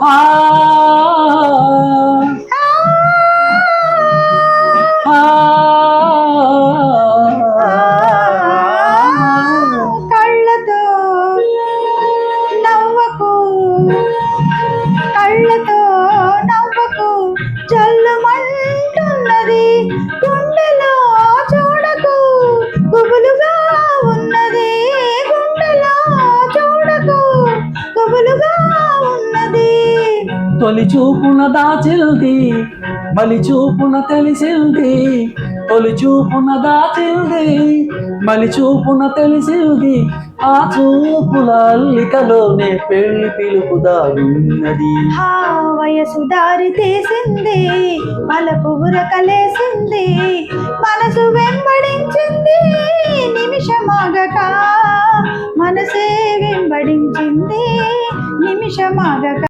ఆ కళ్ళతో నవ్వకు, కళ్ళతో నవ్వకు, జల్లుమంటున్నది గుండెలో చూడకు, గుబులుగా ఉన్నది గుండెలో చూడకు, గుబులుగా ఉన్నది. తొలి చూపున దాచిల్ది మలి చూపున తెలిసింది, తొలి చూపున దాచిల్ది మలి చూపున తెలిసింది, ఆ చూపుల అల్లికలోనే పెళ్లి పిలుపు దాగున్నది. వయసు దారి తీసింది, మలపు ఉరకలేసింది, మనసు వెంబడించింది నిమిషమాగక, మనసే వెంబడించింది నిమిషమాగక.